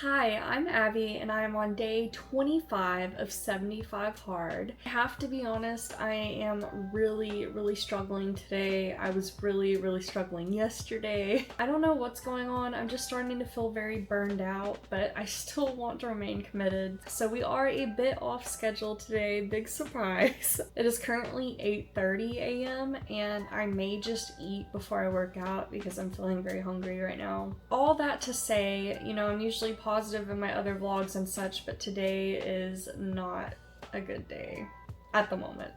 Hi, I'm Abby and I am on day 25 of 75 hard. I have to be honest, I am really struggling today. I was really struggling yesterday. I don't know what's going on. I'm just starting to feel very burned out, but I still want to remain committed. So we are a bit off schedule today, big surprise. It is currently 8:30 a.m. and I may just eat before I work out because I'm feeling very hungry right now. All that to say, I'm usually positive in my other vlogs and such, but today is not a good day at the moment.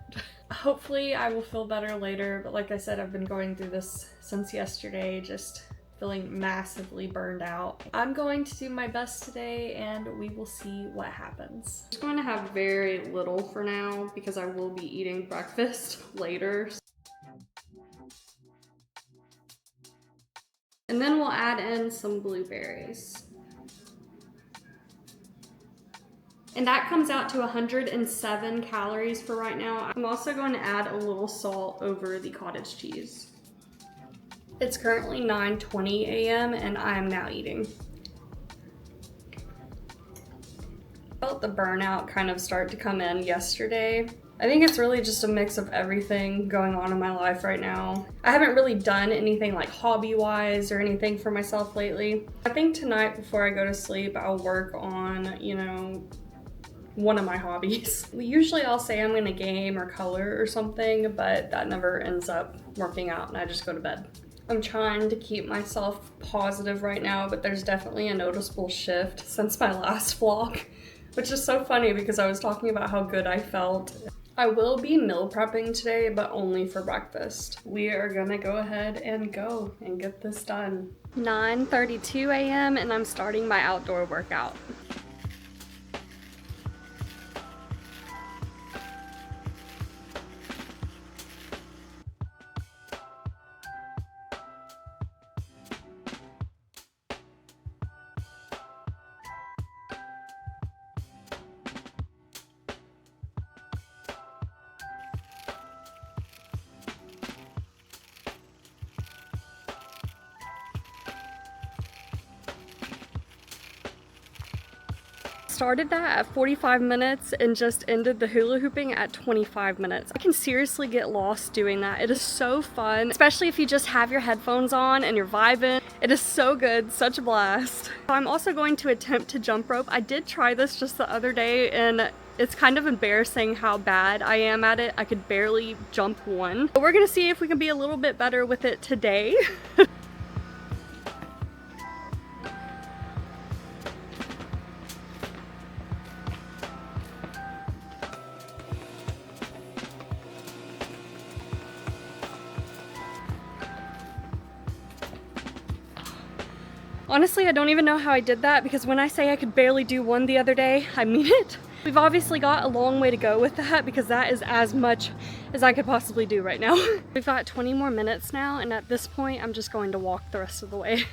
Hopefully I will feel better later, but like I said, I've been going through this since yesterday, just feeling massively burned out. I'm going to do my best today and we will see what happens. I'm just going to have very little for now because I will be eating breakfast later. And then we'll add in some blueberries. And that comes out to 107 calories for right now. I'm also going to add a little salt over the cottage cheese. It's currently 9:20 a.m. and I am now eating. I felt the burnout kind of start to come in yesterday. I think it's really just a mix of everything going on in my life right now. I haven't really done anything like hobby-wise or anything for myself lately. I think tonight before I go to sleep, I'll work on, one of my hobbies. Usually I'll say I'm gonna game or color or something, but that never ends up working out and I just go to bed. I'm trying to keep myself positive right now, but there's definitely a noticeable shift since my last vlog, which is so funny because I was talking about how good I felt. I will be meal prepping today, but only for breakfast. We are gonna go ahead and go and get this done. 9:32 a.m. and I'm starting my outdoor workout. Started that at 45 minutes and just ended the hula hooping at 25 minutes. I can seriously get lost doing that. It is so fun, especially if you just have your headphones on and you're vibing. It is so good, such a blast. I'm also going to attempt to jump rope. I did try this just the other day and it's kind of embarrassing how bad I am at it. I could barely jump one. But we're gonna see if we can be a little bit better with it today. Honestly, I don't even know how I did that because when I say I could barely do one the other day, I mean it. We've obviously got a long way to go with that because that is as much as I could possibly do right now. We've got 20 more minutes now and at this point, I'm just going to walk the rest of the way.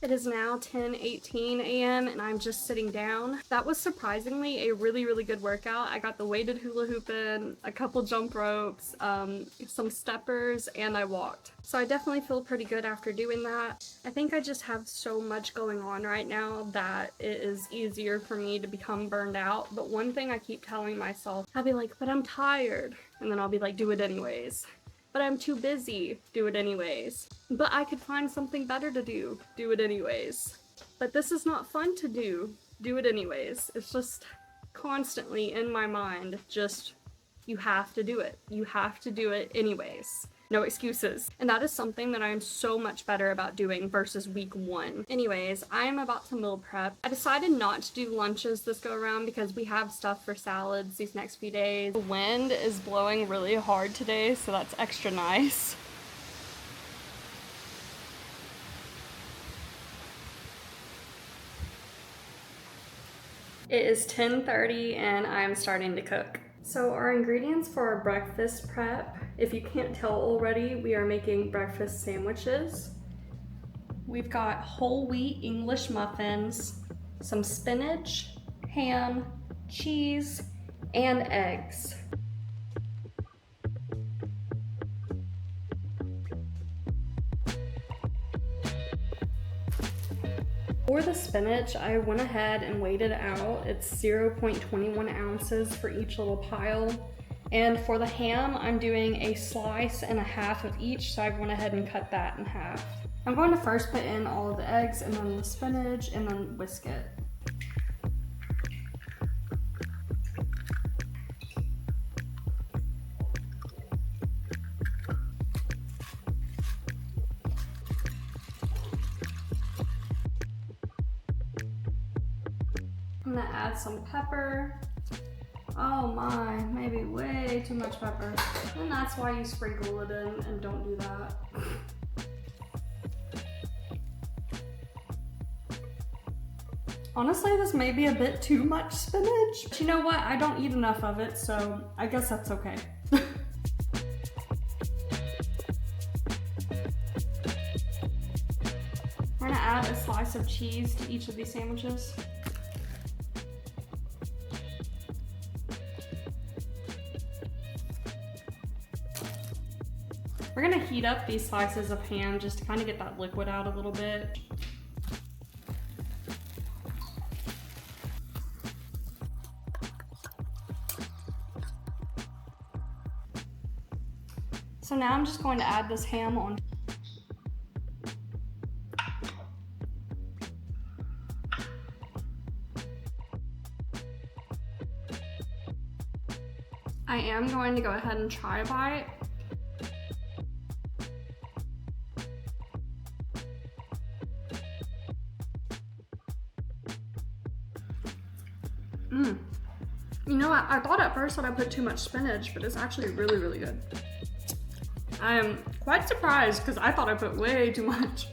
It is now 10:18 a.m. and I'm just sitting down. That was surprisingly a really good workout. I got the weighted hula hoop in, a couple jump ropes, some steppers, and I walked. So I definitely feel pretty good after doing that. I think I just have so much going on right now that it is easier for me to become burned out. But one thing I keep telling myself, I'll be like, but I'm tired. And then I'll be like, do it anyways. but I'm too busy, do it anyways. But I could find something better to do it anyways. But this is not fun to do it anyways. It's just constantly in my mind, just, you have to do it. You have to do it anyways. No excuses. And that is something that I am so much better about doing versus week 1. Anyways, I am about to meal prep. I decided not to do lunches this go around because we have stuff for salads these next few days. The wind is blowing really hard today, so that's extra nice. It is 10:30 and I'm starting to cook. So our ingredients for our breakfast prep, if you can't tell already, we are making breakfast sandwiches. We've got whole wheat English muffins, some spinach, ham, cheese, and eggs. For the spinach, I went ahead and weighed it out. It's 0.21 ounces for each little pile. And for the ham, I'm doing a slice and a half of each, so I went ahead and cut that in half. I'm going to first put in all of the eggs and then the spinach and then whisk it. I'm gonna add some pepper. Oh my, maybe way too much pepper. And that's why you sprinkle it in and don't do that. Honestly, this may be a bit too much spinach. But you know what? I don't eat enough of it, so I guess that's okay. We're gonna add a slice of cheese to each of these sandwiches. We're gonna heat up these slices of ham just to kind of get that liquid out a little bit. So now I'm just going to add this ham on. I am going to go ahead and try a bite. You know, I thought at first that I put too much spinach, but it's actually really, really good. I am quite surprised because I thought I put way too much.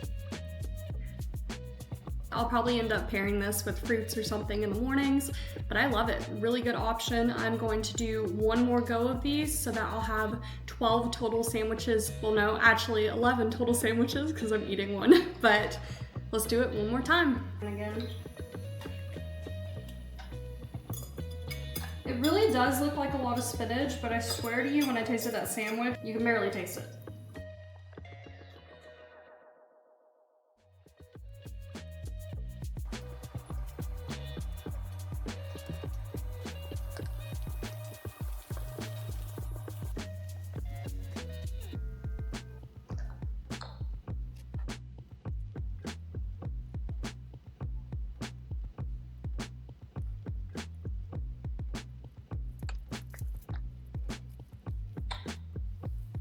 I'll probably end up pairing this with fruits or something in the mornings, but I love it. Really good option. I'm going to do one more go of these so that I'll have 12 total sandwiches. Well, no, actually 11 total sandwiches because I'm eating one, but let's do it one more time. And again. It really does look like a lot of spinach, but I swear to you, when I tasted that sandwich, you can barely taste it.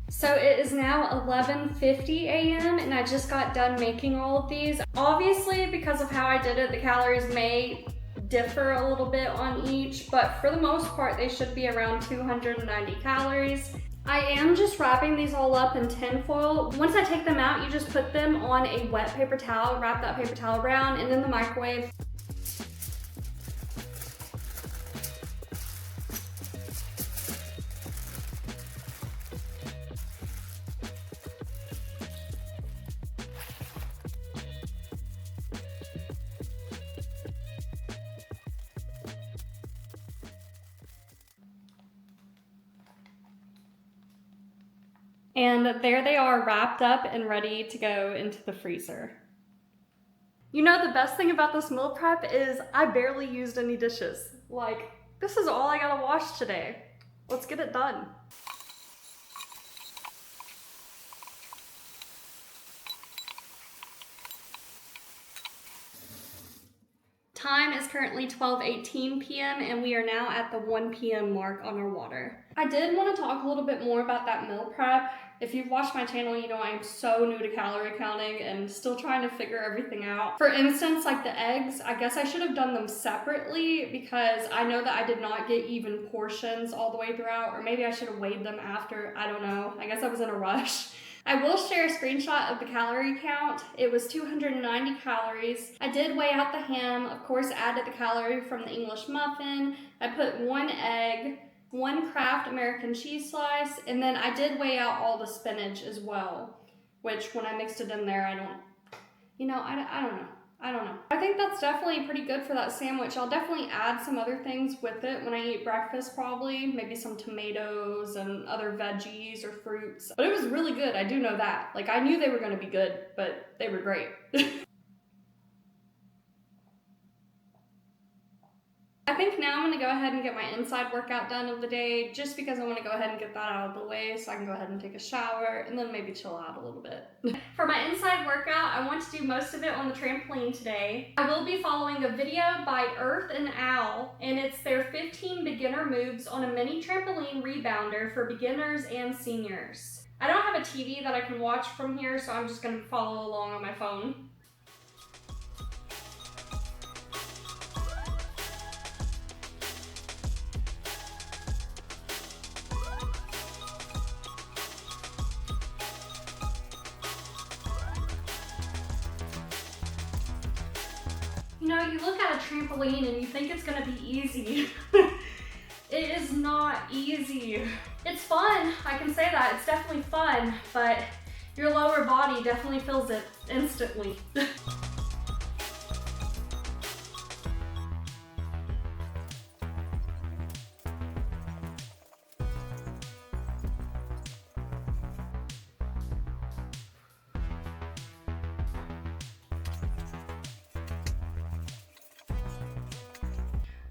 So it is now 11:50 a.m. and I just got done making all of these. Obviously, because of how I did it, the calories may differ a little bit on each, but for the most part, they should be around 290 calories. I am just wrapping these all up in tin foil. Once I take them out, you just put them on a wet paper towel, wrap that paper towel around, and in the microwave. And there they are, wrapped up and ready to go into the freezer. You know, the best thing about this meal prep is I barely used any dishes. Like, this is all I gotta wash today. Let's get it done. Time is currently 12:18 p.m. and we are now at the 1 p.m. mark on our water. I did want to talk a little bit more about that meal prep. If you've watched my channel, you know I am so new to calorie counting and still trying to figure everything out. For instance, like the eggs, I guess I should have done them separately because I know that I did not get even portions all the way throughout, or maybe I should have weighed them after, I don't know. I guess I was in a rush. I will share a screenshot of the calorie count. It was 290 calories. I did weigh out the ham, of course added the calorie from the English muffin. I put 1 egg, 1 Kraft American cheese slice, and then I did weigh out all the spinach as well, which when I mixed it in there, I don't know. I think that's definitely pretty good for that sandwich. I'll definitely add some other things with it when I eat breakfast probably, maybe some tomatoes and other veggies or fruits. But it was really good, I do know that. Like, I knew they were gonna be good, but they were great. I think now I'm going to go ahead and get my inside workout done of the day just because I want to go ahead and get that out of the way so I can go ahead and take a shower and then maybe chill out a little bit. For my inside workout, I want to do most of it on the trampoline today. I will be following a video by Earth and Owl, and it's their 15 beginner moves on a mini trampoline rebounder for beginners and seniors. I don't have a TV that I can watch from here, so I'm just going to follow along on my phone. You know, you look at a trampoline and you think it's gonna be easy. It is not easy. It's fun, I can say that, it's definitely fun, but your lower body definitely feels it instantly.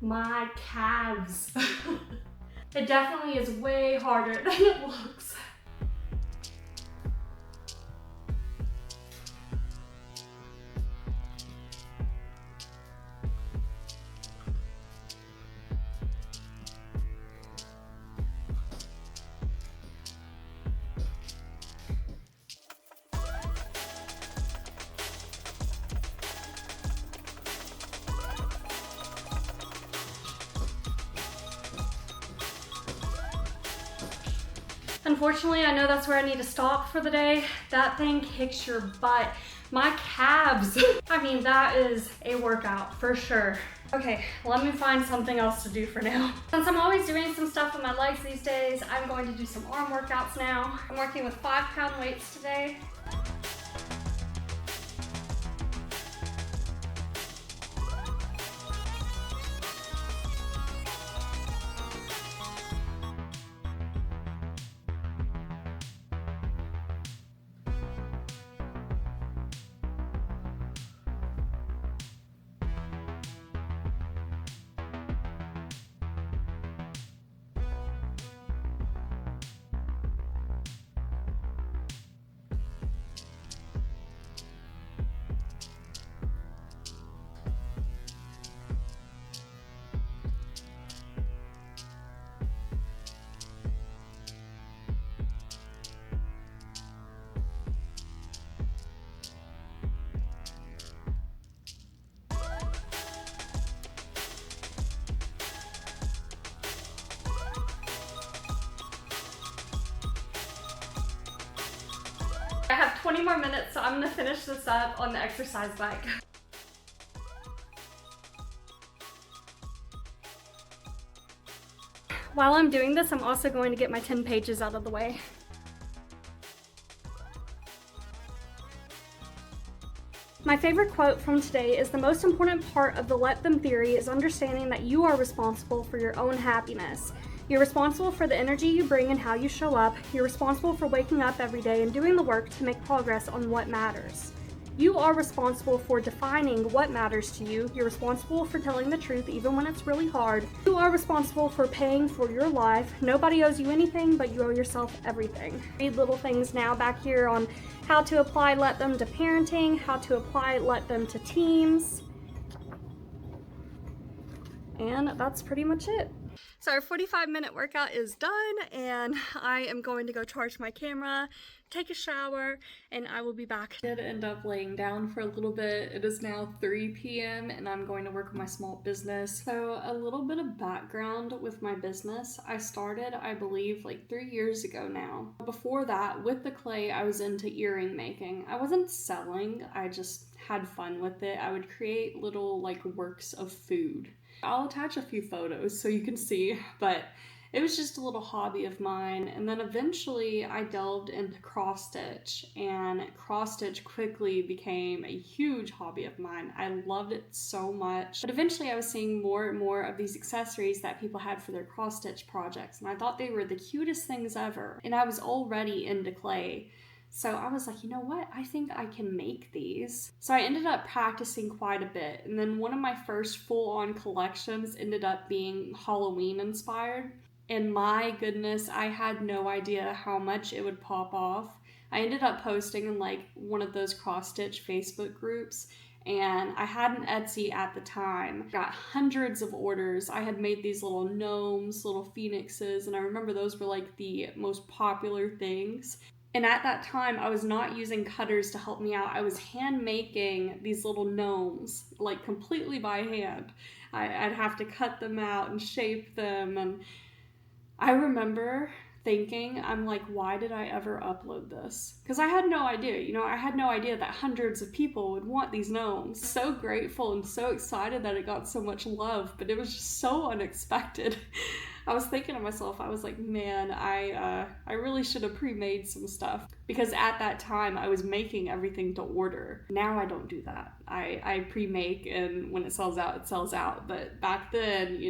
My calves. It definitely is way harder than it looks. Unfortunately, I know that's where I need to stop for the day. That thing kicks your butt. My calves. I mean, that is a workout for sure. Okay, let me find something else to do for now. Since I'm always doing some stuff with my legs these days, I'm going to do some arm workouts now. I'm working with 5-pound weights today. I have 20 more minutes, so I'm gonna finish this up on the exercise bike. While I'm doing this, I'm also going to get my 10 pages out of the way. My favorite quote from today is, "The most important part of the let them theory is understanding that you are responsible for your own happiness. You're responsible for the energy you bring and how you show up. You're responsible for waking up every day and doing the work to make progress on what matters. You are responsible for defining what matters to you. You're responsible for telling the truth even when it's really hard. You are responsible for paying for your life. Nobody owes you anything, but you owe yourself everything." Read little things now back here on how to apply let them to parenting, how to apply let them to teams. And that's pretty much it. So our 45-minute workout is done, and I am going to go charge my camera, take a shower, and I will be back. I did end up laying down for a little bit. It is now 3 p.m. and I'm going to work on my small business. So a little bit of background with my business. I started, I believe, like 3 years ago now. Before that, with the clay, I was into earring making. I wasn't selling, I just had fun with it. I would create little like works of food. I'll attach a few photos so you can see, but it was just a little hobby of mine. And then eventually I delved into cross stitch, and cross stitch quickly became a huge hobby of mine. I loved it so much. But eventually I was seeing more and more of these accessories that people had for their cross stitch projects, and I thought they were the cutest things ever. And I was already into clay. So I was like, you know what? I think I can make these. So I ended up practicing quite a bit. And then one of my first full-on collections ended up being Halloween inspired. And my goodness, I had no idea how much it would pop off. I ended up posting in like one of those cross-stitch Facebook groups, and I had an Etsy at the time. Got hundreds of orders. I had made these little gnomes, little phoenixes, and I remember those were like the most popular things. And at that time, I was not using cutters to help me out. I was hand making these little gnomes, like completely by hand. I'd have to cut them out and shape them. And I remember thinking, I'm like, why did I ever upload this? Because I had no idea, I had no idea that hundreds of people would want these gnomes. So grateful and so excited that it got so much love, but it was just so unexpected. I was thinking to myself, I was like, man, I really should have pre-made some stuff, because at that time I was making everything to order. Now I don't do that. I pre-make, and when it sells out, it sells out. But back then,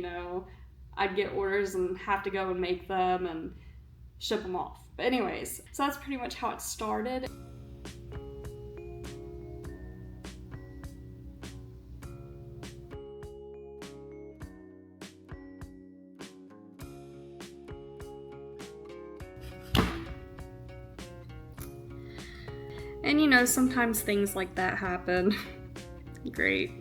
I'd get orders and have to go and make them and ship them off. But anyways, so that's pretty much how it started. And sometimes things like that happen. Great.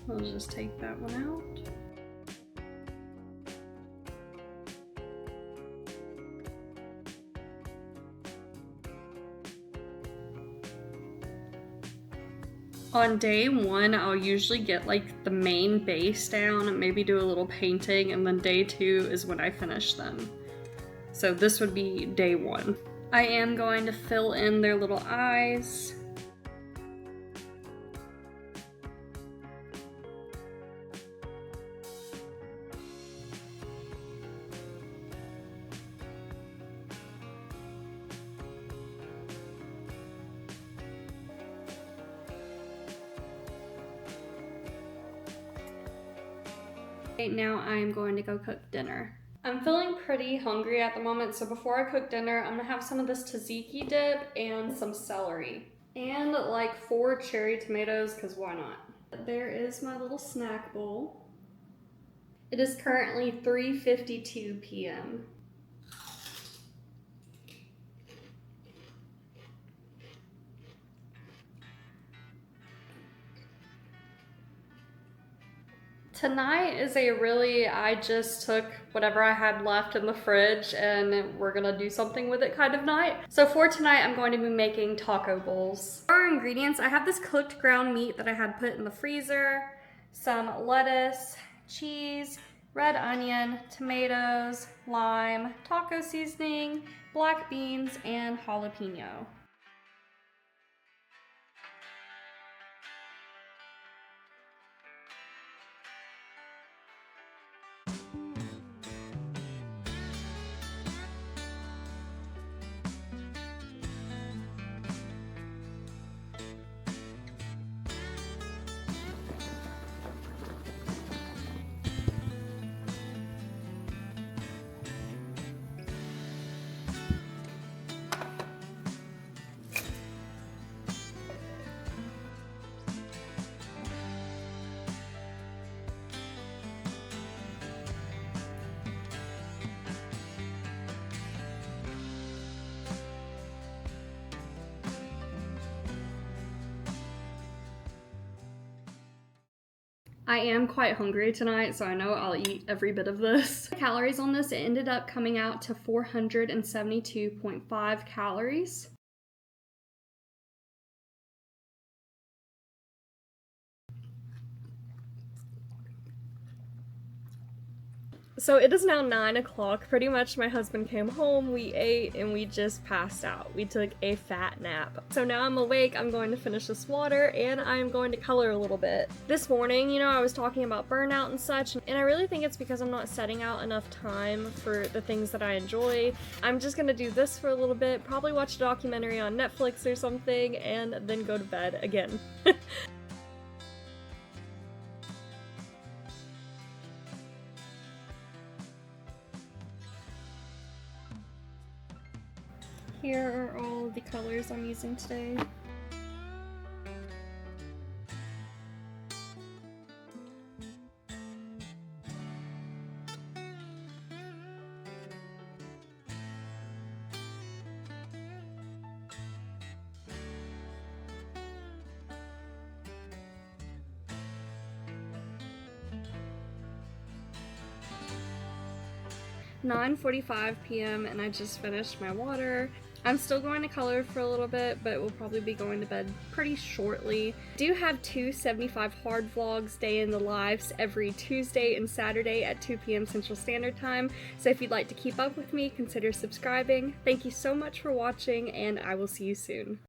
I'll just take that one out. On day one, I'll usually get like the main base down and maybe do a little painting, and then day two is when I finish them. So this would be day one. I am going to fill in their little eyes. Right now I'm going to go cook dinner. I'm feeling pretty hungry at the moment, so before I cook dinner, I'm gonna have some of this tzatziki dip and some celery. And like 4 cherry tomatoes, because why not? There is my little snack bowl. It is currently 3:52 p.m. Tonight is I just took whatever I had left in the fridge and we're gonna do something with it kind of night. So for tonight, I'm going to be making taco bowls. For our ingredients, I have this cooked ground meat that I had put in the freezer, some lettuce, cheese, red onion, tomatoes, lime, taco seasoning, black beans, and jalapeno. I am quite hungry tonight, so I know I'll eat every bit of this. Calories on this, it ended up coming out to 472.5 calories. So it is now 9 o'clock. Pretty much my husband came home, we ate, and we just passed out. We took a fat nap. So now I'm awake, I'm going to finish this water, and I'm going to color a little bit. This morning, you know, I was talking about burnout and such, and I really think it's because I'm not setting out enough time for the things that I enjoy. I'm just gonna do this for a little bit, probably watch a documentary on Netflix or something, and then go to bed again. Here are all the colors I'm using today. "9:45 p.m. and I just finished my water. I'm still going to color for a little bit, but we'll probably be going to bed pretty shortly. I do have two 75 hard vlogs day in the lives every Tuesday and Saturday at 2 p.m. Central Standard Time, so if you'd like to keep up with me, consider subscribing. Thank you so much for watching, and I will see you soon.